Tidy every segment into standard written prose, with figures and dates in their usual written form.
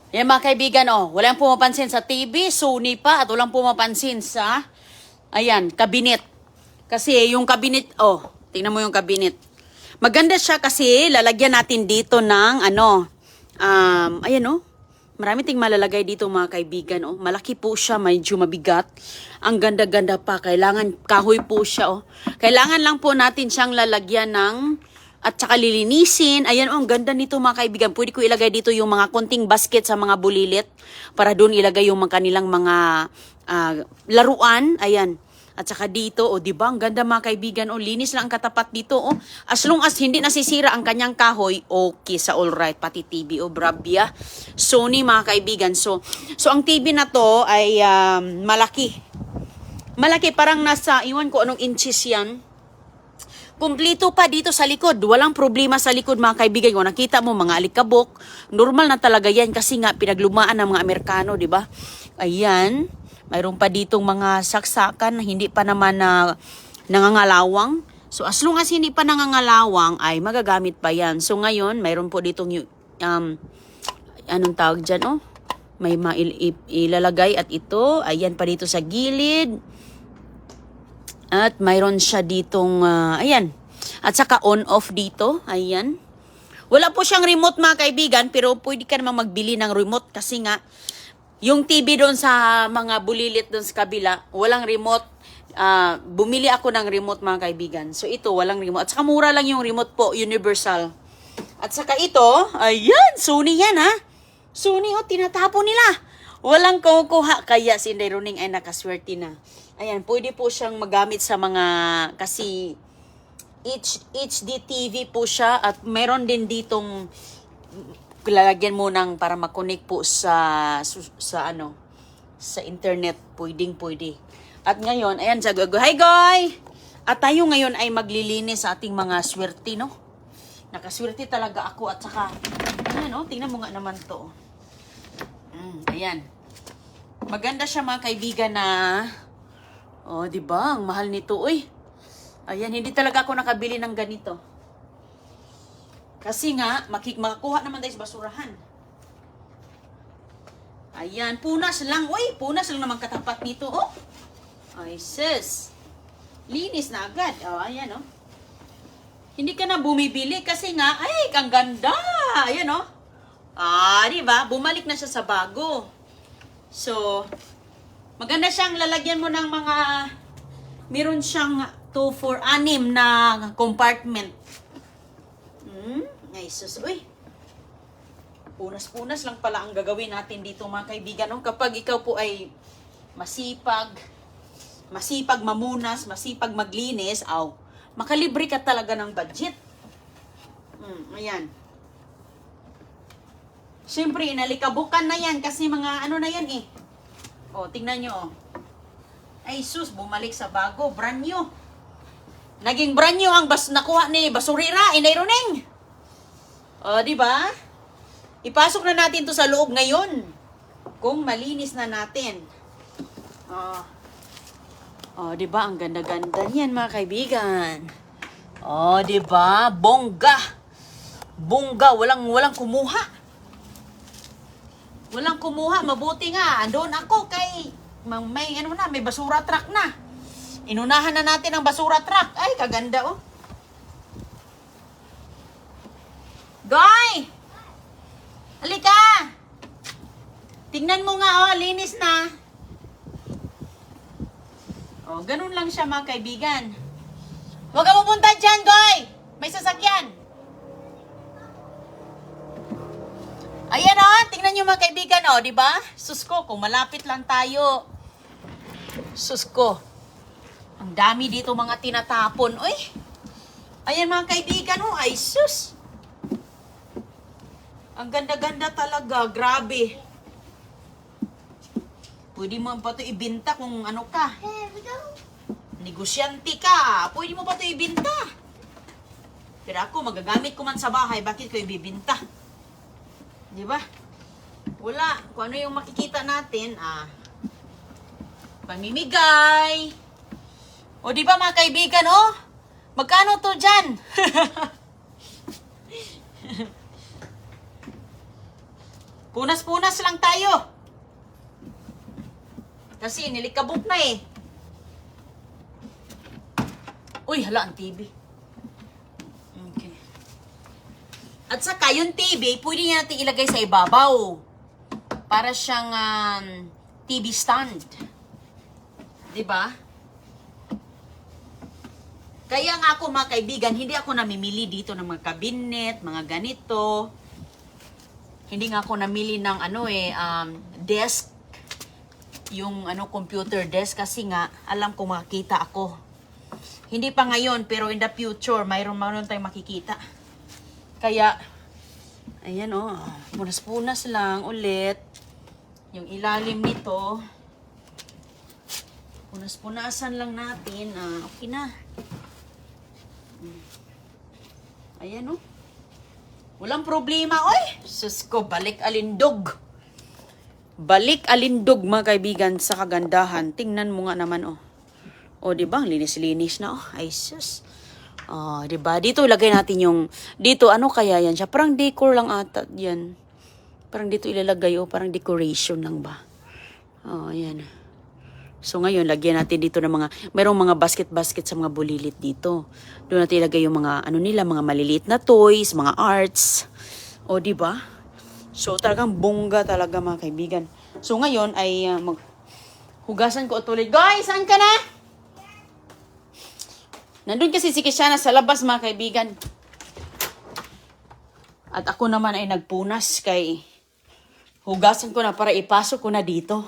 Yan mga kaibigan, oh, walang pumapansin sa TV, Sony pa, at walang pumapansin sa, ayan, kabinet. Kasi yung kabinet, oh, tingnan mo yung kabinet. Maganda siya kasi lalagyan natin dito ng, ayan, oh, marami ting malalagay dito mga kaibigan, oh. Malaki po siya, medyo mabigat. Ang ganda-ganda pa, kailangan kahoy po siya, oh. Kailangan lang po natin siyang lalagyan ng at saka lilinisin. Ayan, oh, ang ganda nito mga kaibigan. Pwede ko ilagay dito yung mga konting basket sa mga bulilit para doon ilagay yung mga kanilang mga laruan. Ayan. At saka dito, oh, di ba? Ang ganda mga kaibigan. Oh, linis lang ang katapat dito, oh. As long as hindi nasisira ang kanyang kahoy, okay sa all right. Pati TV, oh, Bravia. Sony mga kaibigan. So ang TV na to ay malaki. Malaki, parang nasa, iwan ko anong inches yan. Kumplito pa dito sa likod. Walang problema sa likod mga kaibigan. Kung nakita mo mga alikabok, normal na talaga yan kasi nga pinaglumaan ng mga Amerikano, di ba? Ayan. Mayroon pa ditong mga saksakan na hindi pa naman nangangalawang. So as long as hindi pa nangangalawang ay magagamit pa yan. So ngayon, mayroon po ditong anong tawag dyan, oh? May ilalagay at ito. Ayan pa dito sa gilid. At mayroon siya ditong, ayan. At saka on-off dito, ayan. Wala po siyang remote mga kaibigan, pero pwede ka namang magbili ng remote kasi nga, yung TV doon sa mga bulilit doon sa kabila, walang remote. Bumili ako ng remote mga kaibigan. So ito, walang remote. At saka mura lang yung remote po, universal. At saka ito, ayan, Sony yan ha. Sony, oh, tinatapo nila. Walang kukuha, kaya si Inday Roning ay nakaswerte na. Ayan, pwede po siyang magamit sa mga, kasi HD TV po siya at meron din ditong lalagyan mo ng para makonek po sa internet, pwede. At ngayon, ayan, hi Goy! At tayo ngayon ay maglilinis sa ating mga swerte, no? Nakaswerte talaga ako at saka, ayan, no? Tingnan mo nga naman to. Ayan. Maganda siya mga kaibigan na, oh, di ba? Ang mahal nito, uy. Ayan, hindi talaga ako nakabili ng ganito. Kasi nga, makakuha naman tayo sa basurahan. Ayan, punas lang. Uy, punas lang naman katapat nito, oh. Ay, sis. Linis na agad. Oh, ayan, oh. Hindi ka na bumibili kasi nga, ay, ang ganda. Ayan, oh. Di ba? Bumalik na siya sa bago. So, maganda siyang lalagyan mo ng mga, meron siyang 2, 4, 6 na compartment. Ay, sus, uy. Punas-punas lang pala ang gagawin natin dito mga kaibigan. No? Kapag ikaw po ay masipag mamunas, masipag maglinis, makalibre ka talaga ng budget. Ayan. Siyempre, inalikabukan na yan kasi mga ano na yan eh. O, tingnan nyo, oh. Ay, sus, bumalik sa bago. Brand new. Naging brand new ang nakuha ni basurira, Inday Roning. O, di ba? Ipasok na natin to sa loob ngayon. Kung malinis na natin. O, di ba? Ang ganda-ganda niyan, mga kaibigan. O, di ba? Bongga. Bongga, walang kumuha. Walang kumuha, mabuti nga. Andun ako kay may basura truck na. Inunahan na natin ang basura truck. Ay, kaganda, oh. Goy! Halika! Tingnan mo nga, oh, linis na. Oh, ganun lang siya mga kaibigan. Huwag ka pupunta dyan, Goy! May sasakyan. Ayan, oh, tingnan nyo mga kaibigan, oh, di ba? Sus ko, kung malapit lang tayo. Sus ko. Ang dami dito mga tinatapon. Uy! Ayan mga kaibigan, oh, ay sus. Ang ganda-ganda talaga, grabe. Pwede mo pa ito ibinta kung ano ka. Negosyante ka. Pwede mo pa ito ibinta. Pero ako, magagamit ko man sa bahay, bakit ko ibibinta? Di ba? Wala. Kung ano yung makikita natin, pamimigay. O di ba mga kaibigan, oh? Magkano to dyan? Punas-punas lang tayo. Kasi nilikabok na eh. Uy, hala ang TV. Okay. At saka yung TV, pwede niya natin ilagay sa ibabaw. Para siyang TV stand. Diba? Kaya nga ako mga kaibigan, hindi ako namimili dito ng mga cabinet, mga ganito. Hindi nga ako namili ng desk. Yung computer desk kasi nga, alam ko makikita ako. Hindi pa ngayon, pero in the future, mayroon tayong makikita. Kaya, ayan punas-punas lang ulit. Yung ilalim nito, punas-punasan lang natin. Okay na. Ayan walang problema. Oy, sus ko, balik alindog. Balik alindog mga kaibigan sa kagandahan. Tingnan mo nga naman di ba? Linis-linis na Ay sus. Di ba? Dito ilagay natin yung dito kaya yan siya? Parang decor lang ata yan. Parang dito ilalagay parang decoration lang ba? Ayan. So ngayon, lagyan natin dito ng mayroong mga basket-basket sa mga bulilit dito. Doon natin ilagay yung mga, mga maliliit na toys, mga arts. Di ba? So talagang bongga talaga mga kaibigan. So ngayon ay hugasan ko ulit. Guys, saan ka na? Nandun kasi si Kishana sa labas mga kaibigan. At ako naman ay nagpunas kay hugasan ko na para ipasok ko na dito.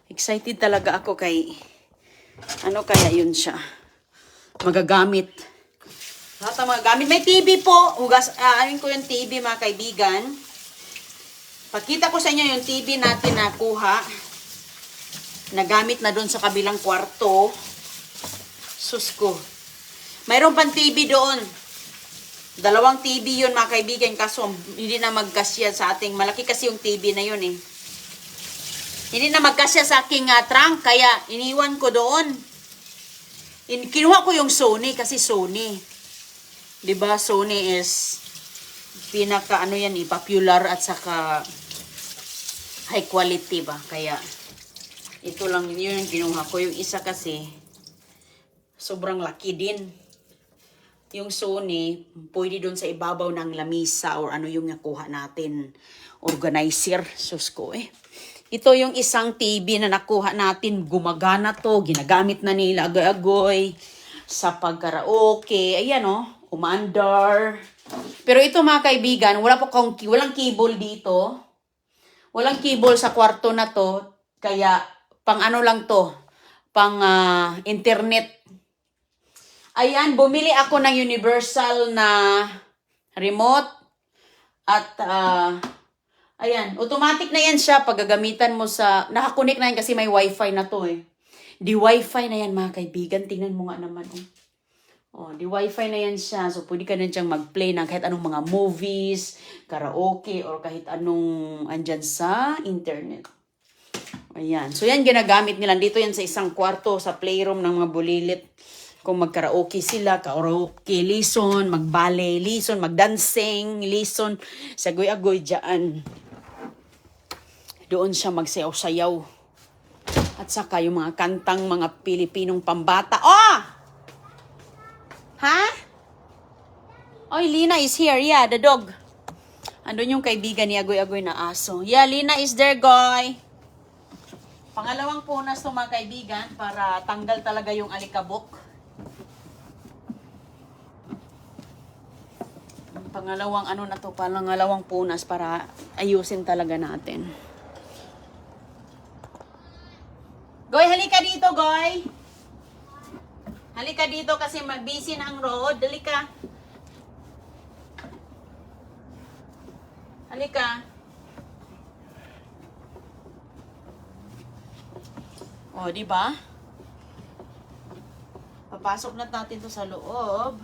Excited talaga ako kay kaya yun siya magagamit. Lahat ng mga gamit. May TV po. Ko yung TV mga kaibigan. Pakita ko sa inyo yung TV natin na kuha. Nagamit na doon sa kabilang kwarto. Sus ko. Mayroon pang TV doon. 2 TV yun mga kaibigan. Kaso hindi na magkasya sa ating. Malaki kasi yung TV na yun eh. Hindi na magkasya sa aking trunk, kaya iniwan ko doon. Kinuha ko yung Sony kasi Sony. 'Di ba? Sony is pinaka popular at saka high quality ba. Kaya ito lang yun yung kinuha ko. Yung isa kasi sobrang laki din. Yung Sony, pwede doon sa ibabaw ng lamisa or yung nakuha natin. Organizer. Sus ko Ito yung isang TV na nakuha natin. Gumagana to. Ginagamit na nila agoy-agoy. Sa pagkaraoke. Ayan umandar. Pero ito mga kaibigan, walang cable dito. Walang cable sa kwarto na to. Kaya pang lang to. Pang internet. Ayan, bumili ako ng universal na remote. At ayan, automatic na yan siya pag gagamitan mo nakakunik na yan kasi may wifi na to Di wifi na yan mga kaibigan. Tingnan mo nga naman di wifi na yan siya. So pwede ka na diyang mag-play ng kahit anong mga movies, karaoke, or kahit anong andyan sa internet. Ayan. So yan ginagamit nila. Dito yan sa isang kwarto, sa playroom ng mga bulilit. Kung magkaraoke sila, karaoke, lison, mag-ballet, lison, mag-dancing, lison, sagoy-agoy dyan. Doon siya magsayaw-sayaw. At saka yung mga kantang mga Pilipinong pambata. Ha? Lina is here. Yeah, the dog. Andun yung kaibigan ni Agoy-Agoy na aso. Yeah, Lina is there, Goy. Pangalawang punas to mga kaibigan para tanggal talaga yung alikabok. Pangalawang punas para ayusin talaga natin. Goy, halika dito, Goy. Halika dito kasi busy na ang road. Halika. Halika. Di ba? Papasok na natin to sa loob.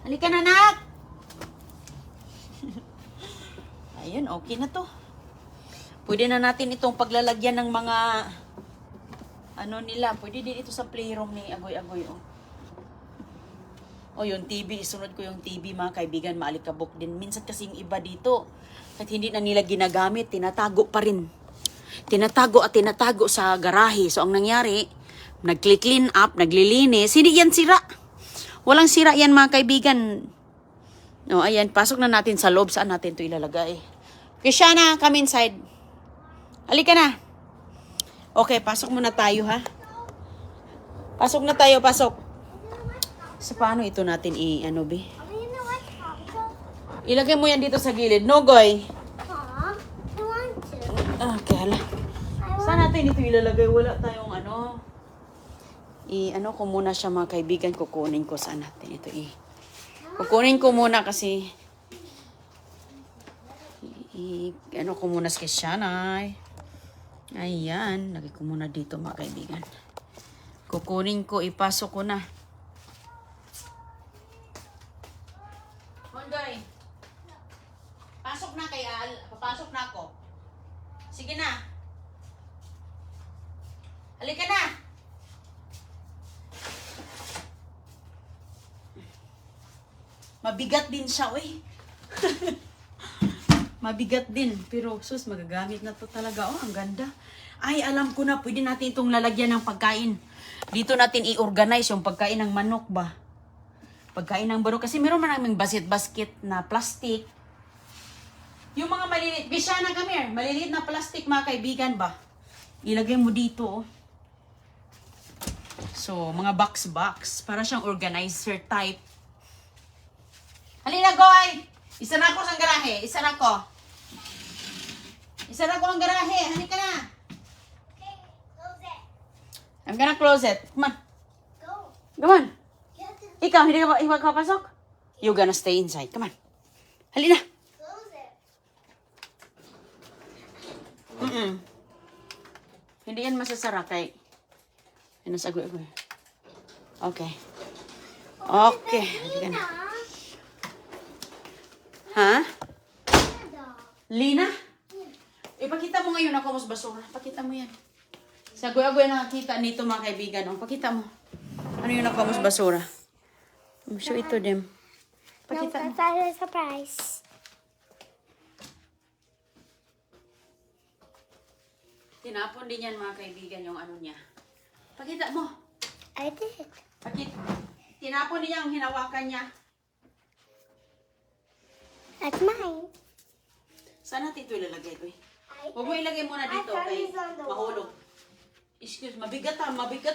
Halika na, anak! Ayun, okay na to. Pwede na natin itong paglalagyan ng mga nila. Pwede din ito sa playroom ni Agoy-Agoy. O yung TV, isunod ko yung TV mga kaibigan, maalikabok din. Minsan kasi yung iba dito, kahit hindi na nila ginagamit, tinatago pa rin. Tinatago at tinatago sa garahe. So ang nangyari, nag-clean up, naglilinis, hindi yan sira. Walang sira yan mga kaibigan. O ayan, pasok na natin sa loob. Saan natin ito ilalagay? Krishana, come inside. Halika na. Okay, pasok muna tayo ha. Pasok na tayo, pasok. So, paano ito natin i-ano, be? Ilagay mo yan dito sa gilid. No, Goy. Okay, hala. Saan natin ito ilalagay? Wala tayong ano. I-ano ko muna siya mga kaibigan. Kukunin ko saan natin ito kukunin ko muna kasi ano ko muna kay Shanay. Ayan. Lagay ko muna dito mga kaibigan. Kukunin ko. Ipasok ko na. Monday. Pasok na kay Al. Papasok na ako. Sige na. Halika na. Mabigat din siya, uy. Mabigat din. Pero, sus, magagamit na to talaga. Oh, ang ganda. Ay, alam ko na. Pwede natin itong lalagyan ng pagkain. Dito natin i-organize yung pagkain ng manok ba? Pagkain ng manok. Kasi meron man naming basket na plastic. Yung mga maliliit. Bishana, come here. Maliliit na plastic, mga kaibigan ba? Ilagay mo dito, oh. So, mga box. Para siyang organizer type. Halina, Goy! Isa na ako sa garahe. Isa na ako ang garahe. Halika na. Okay, close it. I'm gonna close it. Come on. Go. Come on. You have to Ikaw, hindi ka makapasok? You're gonna stay inside. Come on. Halina. close it. Hindi yan masasara kay... Ano sa agoy. Okay. Okay. Halika na. Ha? Lina? Ipakita mo ngayon ako mas basura. Pakita mo yan. Sa agoy-agoy nakakita nito mga kaibigan. Oh. Pakita mo. Ano yung nakamos basura? Show it to them. Pakita mo. That's a surprise. Tinapon din yan mga kaibigan yung ano niya. Pakita mo. I did. Tinapon niya ang hinawakan niya. That's mine. Saan natin ito ilalagay ko eh? Huwag mo ilagay muna dito kay mahulog. Excuse, mabigat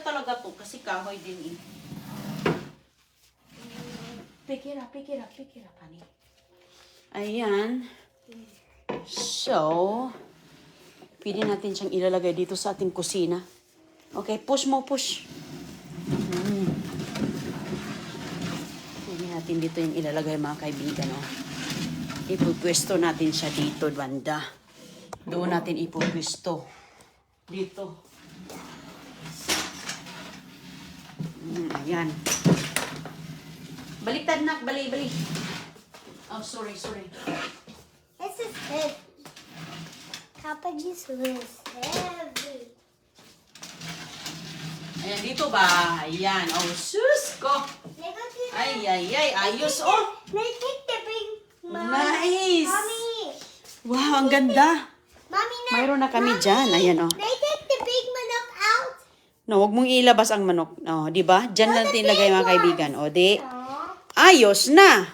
talaga to kasi kahoy din eh. Pick it up, honey. Ayan. So, pwede natin siyang ilalagay dito sa ating kusina. Okay, push. Pwede natin dito yung ilalagay mga kaibigan. Oh. Ipupwesto natin siya dito, banda. Doon natin ipupwesto. Dito. Ayan. Baliktad nak, bali. Oh, sorry. This is heavy. Papa just was heavy. Ayan, dito ba? Ayan. Oh, sus ko. Ay, ayos. Oh, They take the big nice. Mommy. Wow, ang ganda. Mommy, no. Mayroon na kami dyan. Ayan, oh. They take the big manok out. No, huwag mong ilabas ang manok. Oh, di ba? Diyan lang tinlagay mga kaibigan. O, di. Aww. Ayos na.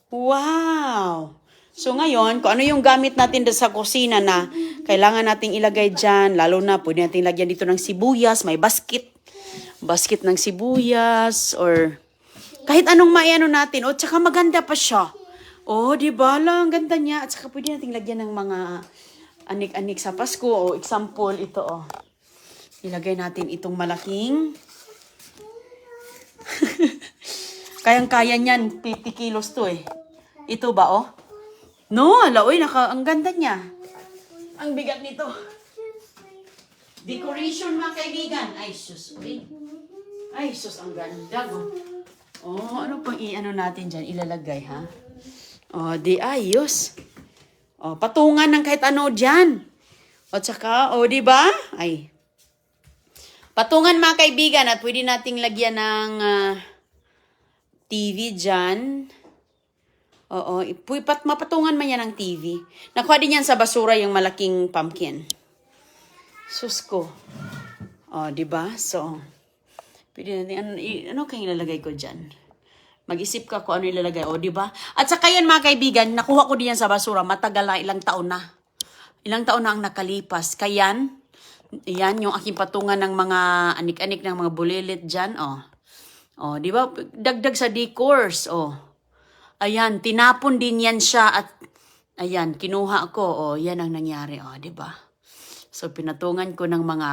Wow. So ngayon, kung ano yung gamit natin sa kusina na kailangan nating ilagay dyan, lalo na pwede nating lagyan dito ng sibuyas, may basket ng sibuyas, or kahit anong maiano natin. O, tsaka maganda pa siya. O, di ba lang, ang ganda niya. At saka pwede nating lagyan ng mga anik-anik sa Pasko. O, example, ito, o. Ilagay natin itong malaking. Kayang-kaya niyan, 50 kilos to eh. Ito ba, oh? No, alaoy, ang ganda niya. Ang bigat nito. Decoration, mga kaibigan. Ay, sus, uy. Ay, sus, ang ganda, oh. Oh, ano pang i-ano natin dyan? Ilalagay, ha? Oh, di ayos. Oh, patungan ng kahit ano dyan. O, tsaka, oh, di ba? Ay. Patungan, mga kaibigan, at pwede nating lagyan ng TV dyan. Oo, mapatungan man yan ng TV. Nakuha din yan sa basura yung malaking pumpkin. Sus ko. O, diba? So, pwede natin, ano kayong ilalagay ko dyan? Mag-isip ka kung ano ilalagay. O, diba? At saka yan mga kaibigan, nakuha ko din yan sa basura. Matagal na, ilang taon na. Ilang taon na ang nakalipas. Kaya yan yung aking patungan ng mga anik-anik ng mga bulilit dyan. O, diba? Dagdag sa decors. O, ayan, tinapon din yan siya at ayan, kinuha ko. O, yan ang nangyari. O, diba? So, pinatungan ko ng mga,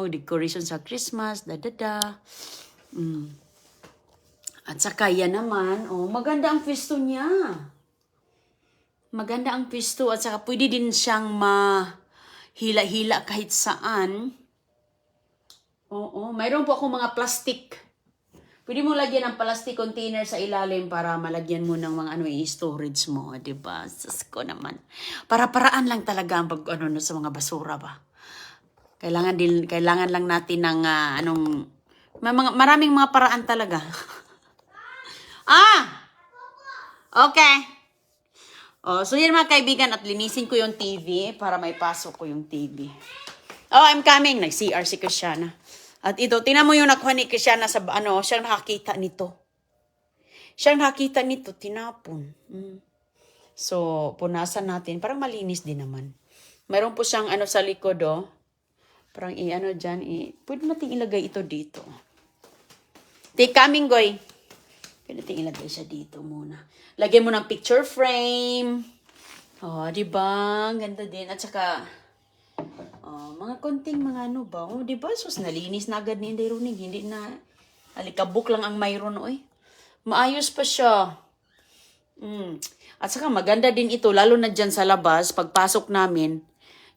decoration sa Christmas, At saka yan naman, maganda ang pisto niya. Maganda ang pisto at saka pwede din siyang mahila-hila kahit saan. Oo, mayroon po akong mga plastic. Pwede mo lagyan ng plastic container sa ilalim para malagyan mo ng mga i-storage mo, 'di ba? Sus ko naman. Para-paraan lang talaga ang pag sa mga basura ba. Kailangan lang natin ng maraming mga paraan talaga. Okay. So yan mga kaibigan at linisin ko yung TV para may pasok ko yung TV. I'm coming. Nag-CR si Christiana. At ito, tingnan mo yung nakuha ni Christiana sa siya nakakita nito. Tinapon. So, punasan natin. Parang malinis din naman. Mayroon po siyang sa likod, Parang dyan, pwede natin ilagay ito dito. Take coming, Goy. Pwede natin ilagay siya dito muna. Lagyan mo ng picture frame. Diba? Ganda din. At saka, mga konting mga diba? Sus, nalinis na agad ni Inday Runig. Hindi na, alikabok lang ang mayroon, Maayos pa siya. At saka maganda din ito, lalo na dyan sa labas, pagpasok namin,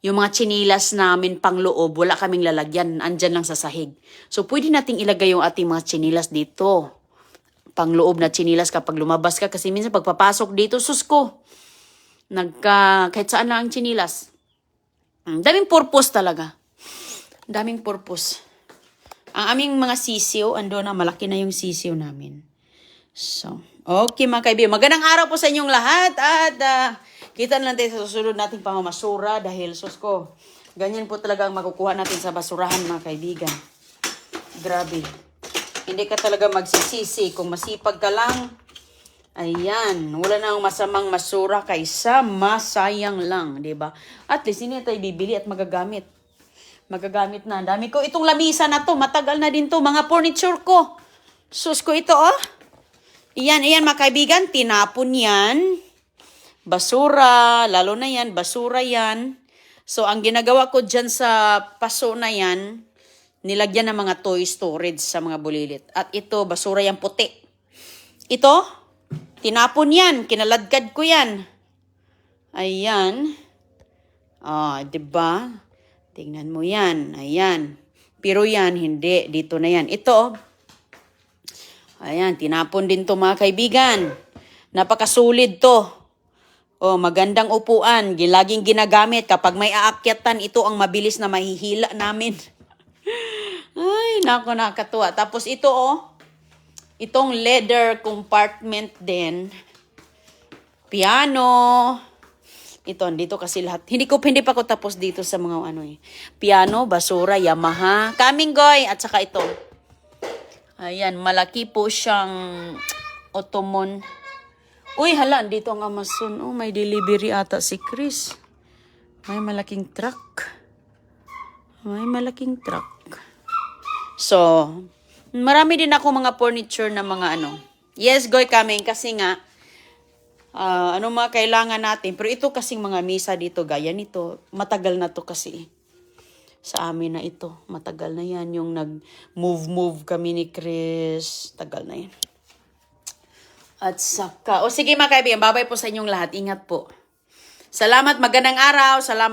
yung mga chinilas namin pang loob, wala kaming lalagyan, andyan lang sa sahig. So, pwede nating ilagay yung ating mga chinilas dito. Pang loob na chinilas kapag lumabas ka. Kasi minsan pagpapasok dito, sus ko, kahit saan lang ang chinilas. Daming purpose talaga. Daming purpose. Ang aming mga sisiw, ando na, malaki na yung sisiw namin. So, okay mga kaibigan. Magandang araw po sa inyong lahat. At kita na natin sa susunod nating pamamasura dahil sus ko, ganyan po talaga ang makukuha natin sa basurahan mga kaibigan. Grabe. Hindi ka talaga magsisisi. Kung masipag ka lang, ayan, wala nang masamang masura kaysa masayang lang, 'di ba? At least hindi tayo bibili at magagamit. Magagamit na. Dami ko itong lamisa na to, matagal na din to, mga furniture ko. Sus ko ito, Iyan mga kaibigan, tinapon 'yan. Basura, lalo na 'yan, basura 'yan. So ang ginagawa ko diyan sa paso na 'yan, nilagyan ng mga toy storage sa mga bulilit. At ito, basura yung puti. Ito, tinapon yan. Kinaladkad ko yan. Ayan. Diba? Tingnan mo yan. Ayan. Pero yan, hindi. Dito na yan. Ito, ayan, tinapon din to mga kaibigan. Napakasulid to. Magandang upuan. Laging ginagamit. Kapag may aakyatan, ito ang mabilis na mahihila namin. Ay, nakakatuwa. Tapos ito, itong leather compartment din. Piano. Ito, dito kasi lahat. Hindi pa ko tapos dito sa mga Piano, basura, Yamaha. Coming, Goy. At saka ito. Ayan, malaki po siyang ottoman. Uy, hala, dito ang Amazon. May delivery ata si Chris. May malaking truck. So, marami din ako mga furniture na mga Yes, Goy, coming. Kasi nga, mga kailangan natin. Pero ito kasing mga misa dito, gaya nito, matagal na to kasi. Sa amin na ito, matagal na yan. Yung nag-move kami ni Chris, tagal na yan. At saka, sige mga kaibigan, babay po sa inyong lahat. Ingat po. Salamat, magandang araw. Salamat.